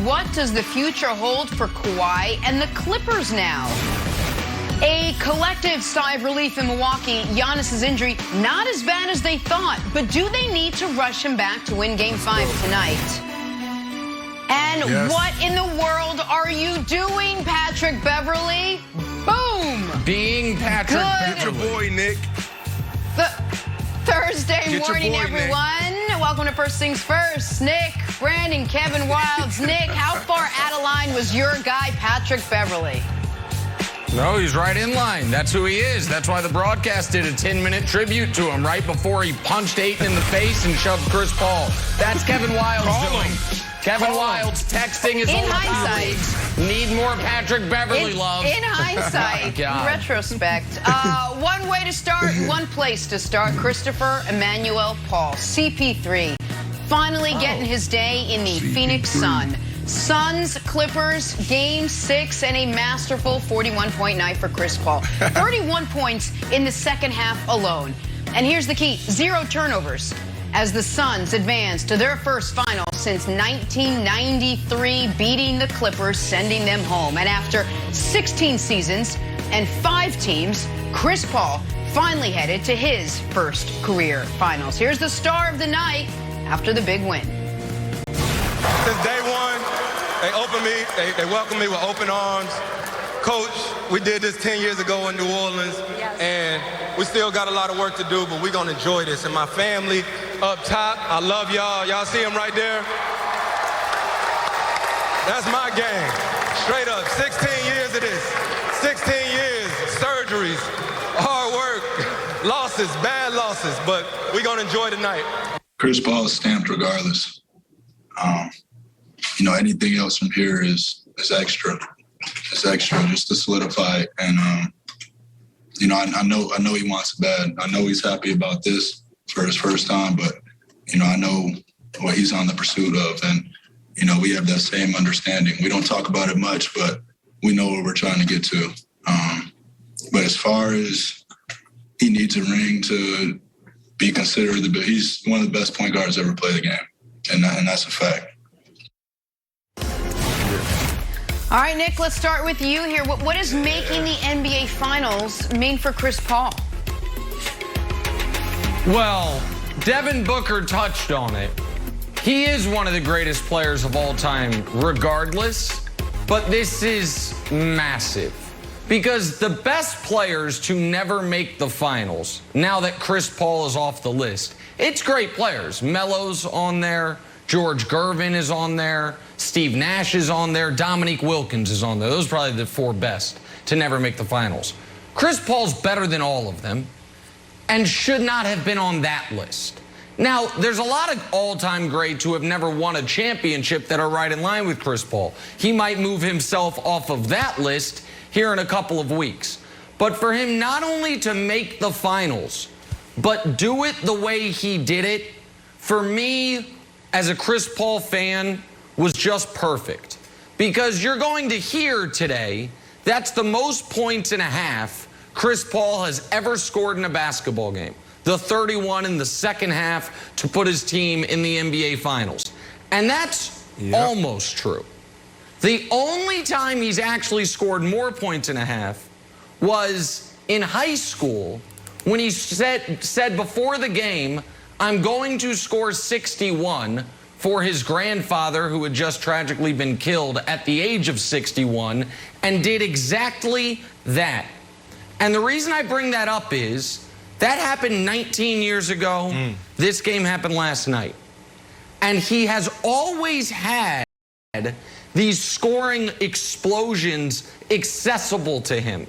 what does the future hold for Kawhi and the Clippers now? A collective sigh of relief in Milwaukee. Giannis's injury, not as bad as they thought, but do they need to rush him back to win Game 5 tonight? And what in the world are you doing, Patrick Beverley? Boom! Being Patrick Beverley. Get your boy, Nick. Thursday morning, everyone. Nick. Welcome to First Things First. Nick, Brandon, Kevin Wilds. Nick, how far out of line was your guy, Patrick Beverley? No, he's right in line. That's who he is. That's why the broadcast did a 10-minute tribute to him right before he punched Ayton in the face and shoved Chris Paul. That's Kevin Wilds doing. Kevin Wilds texting his In hindsight. Need more Patrick Beverley love. In hindsight, retrospect. One way to start, one place to start. Christopher Emmanuel Paul, CP3, finally getting his day in the Phoenix Sun. Suns, Clippers, Game 6, and a masterful 41-point night for Chris Paul. 31 points in the second half alone. And here's the key, 0 turnovers as the Suns advance to their first final since 1993, beating the Clippers, sending them home. And after 16 seasons and 5 teams, Chris Paul finally headed to his first career finals. Here's the star of the night after the big win. Since day one, they welcomed me with open arms. Coach, we did this 10 years ago in New Orleans, and we still got a lot of work to do, but we're going to enjoy this. And my family up top, I love y'all. Y'all see them right there? That's my game. Straight up, 16 years of this. 16 years, surgeries, hard work, losses, bad losses, but we're going to enjoy tonight. Chris Paul is stamped regardless. Anything else from here is extra. It's extra just to solidify. And, I know he wants it bad. I know he's happy about this for his first time, but, I know what he's on the pursuit of. And, we have that same understanding. We don't talk about it much, but we know what we're trying to get to. But as far as he needs a ring to be considered, he's one of the best point guards ever play the game. And that's a fact. All right, Nick, let's start with you here. What does making the NBA Finals mean for Chris Paul? Well, Devin Booker touched on it. He is one of the greatest players of all time, regardless. But this is massive. Because the best players to never make the finals, now that Chris Paul is off the list, it's great players. Melo's on there. George Gervin is on there. Steve Nash is on there. Dominique Wilkins is on there. Those are probably the 4 best to never make the finals. Chris Paul's better than all of them and should not have been on that list. Now, there's a lot of all-time greats who have never won a championship that are right in line with Chris Paul. He might move himself off of that list here in a couple of weeks. But for him not only to make the finals, but do it the way he did it, for me, as a Chris Paul fan, was just perfect. Because you're going to hear today, that's the most points in a half Chris Paul has ever scored in a basketball game. The 31 in the second half to put his team in the NBA Finals. And that's almost true. The only time he's actually scored more points in a half was in high school when he said before the game, I'm going to score 61 for his grandfather, who had just tragically been killed at the age of 61, and did exactly that. And the reason I bring that up is that happened 19 years ago. This game happened last night. And he has always had these scoring explosions accessible to him.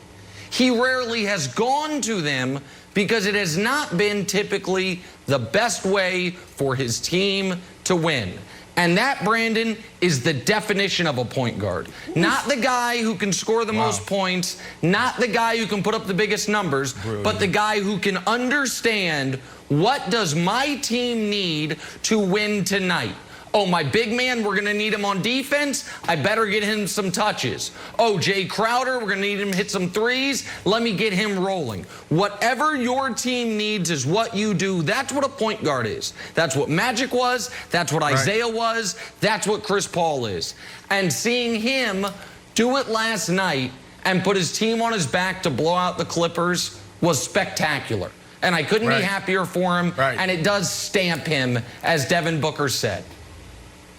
He rarely has gone to them because it has not been typically the best way for his team to win. And that, Brandon, is the definition of a point guard. Not the guy who can score the most points, not the guy who can put up the biggest numbers, but the guy who can understand what does my team need to win tonight. Oh, my big man, we're going to need him on defense. I better get him some touches. Oh, Jay Crowder, we're going to need him to hit some threes. Let me get him rolling. Whatever your team needs is what you do. That's what a point guard is. That's what Magic was. That's what Isaiah was. That's what Chris Paul is. And seeing him do it last night and put his team on his back to blow out the Clippers was spectacular. And I couldn't be happier for him. And it does stamp him, as Devin Booker said.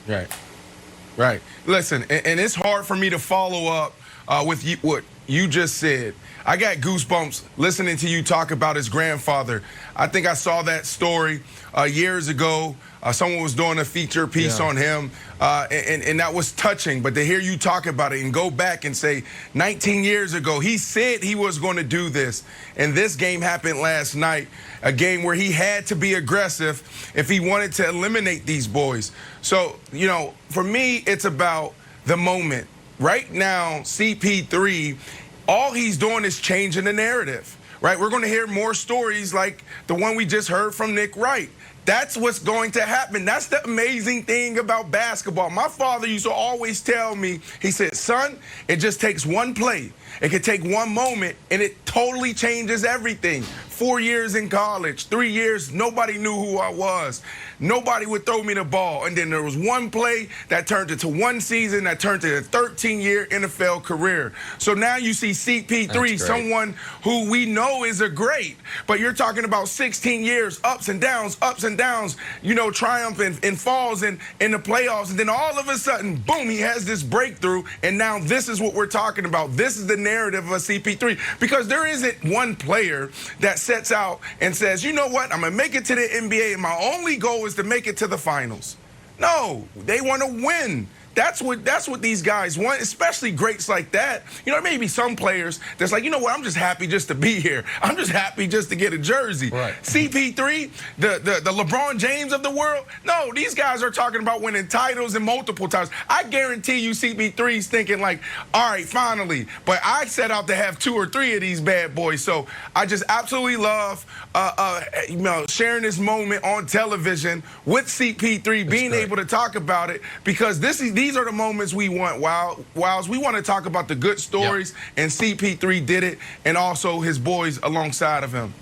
Right. Listen, and it's hard for me to follow up with what you just said. I got goosebumps listening to you talk about his grandfather. I think I saw that story years ago. Someone was doing a feature piece on him, and that was touching. But to hear you talk about it and go back and say 19 years ago, he said he was going to do this. And this game happened last night, a game where he had to be aggressive if he wanted to eliminate these boys. So, you know, for me, it's about the moment. Right now, CP3, all he's doing is changing the narrative, right? We're going to hear more stories like the one we just heard from Nick Wright. That's what's going to happen. That's the amazing thing about basketball. My father used to always tell me, he said, son, it just takes one play. It could take one moment, and it totally changes everything. 4 years in college, 3 years, nobody knew who I was. Nobody would throw me the ball. And then there was one play that turned into one season that turned to a 13-year NFL career. So now you see CP3, someone who we know is a great, but you're talking about 16 years, ups and downs, you know, triumph and falls in the playoffs. And then all of a sudden, boom, he has this breakthrough. And now this is what we're talking about. This is the narrative of a CP3, because there isn't one player that sets out and says, you know what, I'm going to make it to the NBA and my only goal is to make it to the finals. No, they want to win. That's what these guys want, especially greats like that. You know, there may be some players that's like, you know what, I'm just happy just to be here. I'm just happy just to get a jersey. CP3, the LeBron James of the world, no, these guys are talking about winning titles and multiple times. I guarantee you CP3's thinking like, all right, finally. But I set out to have 2 or 3 of these bad boys. So I just absolutely love you know, sharing this moment on television with CP3, being able to talk about it, because these are the moments we want, Wiles. We want to talk about the good stories, and CP3 did it, and also his boys alongside of him.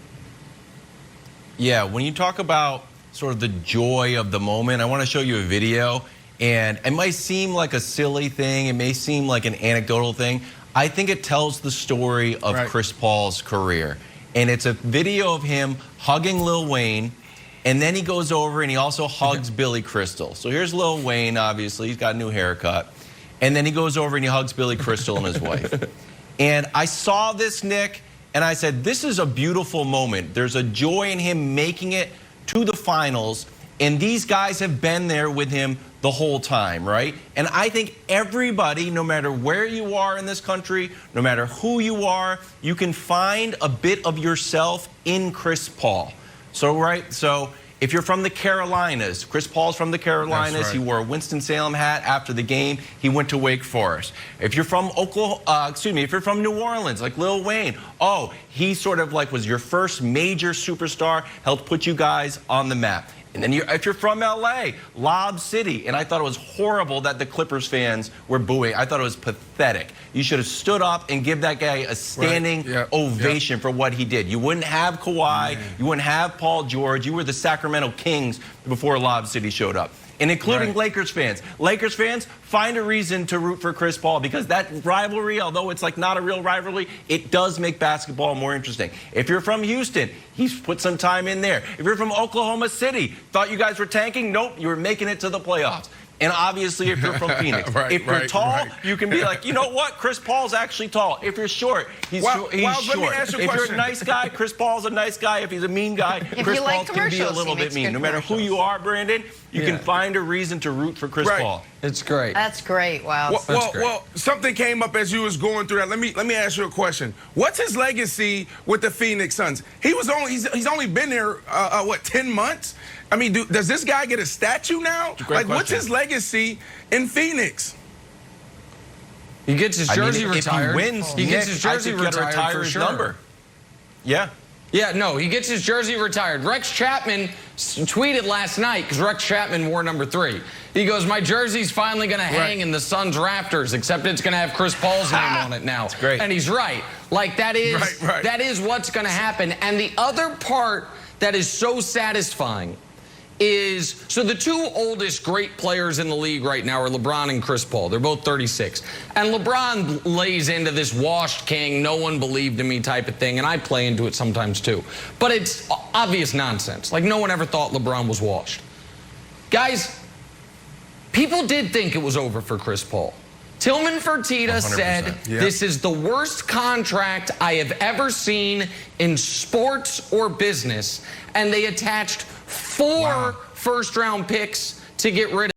Yeah, when you talk about sort of the joy of the moment, I want to show you a video, and it might seem like a silly thing, it may seem like an anecdotal thing. I think it tells the story of Chris Paul's career, and it's a video of him hugging Lil Wayne. And then he goes over and he also hugs Billy Crystal. So here's Lil Wayne, obviously. He's got a new haircut. And then he goes over and he hugs Billy Crystal and his wife. And I saw this, Nick, and I said, this is a beautiful moment. There's a joy in him making it to the finals. And these guys have been there with him the whole time, right? And I think everybody, no matter where you are in this country, no matter who you are, you can find a bit of yourself in Chris Paul. So if you're from the Carolinas, Chris Paul's from the Carolinas. He wore a Winston-Salem hat after the game. He went to Wake Forest. If you're from if you're from New Orleans, like Lil Wayne, oh, he sort of like was your first major superstar, helped put you guys on the map. And then if you're from LA, Lob City, and I thought it was horrible that the Clippers fans were booing. I thought it was pathetic. You should have stood up and give that guy a standing ovation for what he did. You wouldn't have Kawhi, you wouldn't have Paul George. You were the Sacramento Kings before Lob City showed up. And including Lakers fans. Lakers fans, find a reason to root for Chris Paul, because that rivalry, although it's like not a real rivalry, it does make basketball more interesting. If you're from Houston, he's put some time in there. If you're from Oklahoma City, thought you guys were tanking? Nope, you were making it to the playoffs. And obviously, if you're from Phoenix, if you're tall, you can be like, you know what? Chris Paul's actually tall. If you're short, he's short. If you're a nice guy, Chris Paul's a nice guy. If he's a mean guy, Chris Paul can be a little bit mean. No matter who you are, Brandon, you can find a reason to root for Chris Paul. It's great. That's great. Wow. Well, something came up as you was going through that. Let me ask you a question. What's his legacy with the Phoenix Suns? He's only been there what, 10 months? I mean, does this guy get a statue now? Like, what's his legacy in Phoenix? He gets his jersey retired. If he wins, he gets his jersey retired for his sure. number. Yeah. Yeah, no, he gets his jersey retired. Rex Chapman tweeted last night, because Rex Chapman wore number 3. He goes, my jersey's finally going to hang in the Suns rafters, except it's going to have Chris Paul's name on it now. That's great. And he's right. Like, that is what's going to happen. And the other part that is so satisfying is, so the 2 oldest great players in the league right now are LeBron and Chris Paul. They're both 36. And LeBron lays into this washed king, no one believed in me type of thing, and I play into it sometimes too. But it's obvious nonsense. Like, no one ever thought LeBron was washed. Guys, people did think it was over for Chris Paul. Tillman Fertitta 100%. said, this is the worst contract I have ever seen in sports or business. And they attached 4 first-round picks to get rid of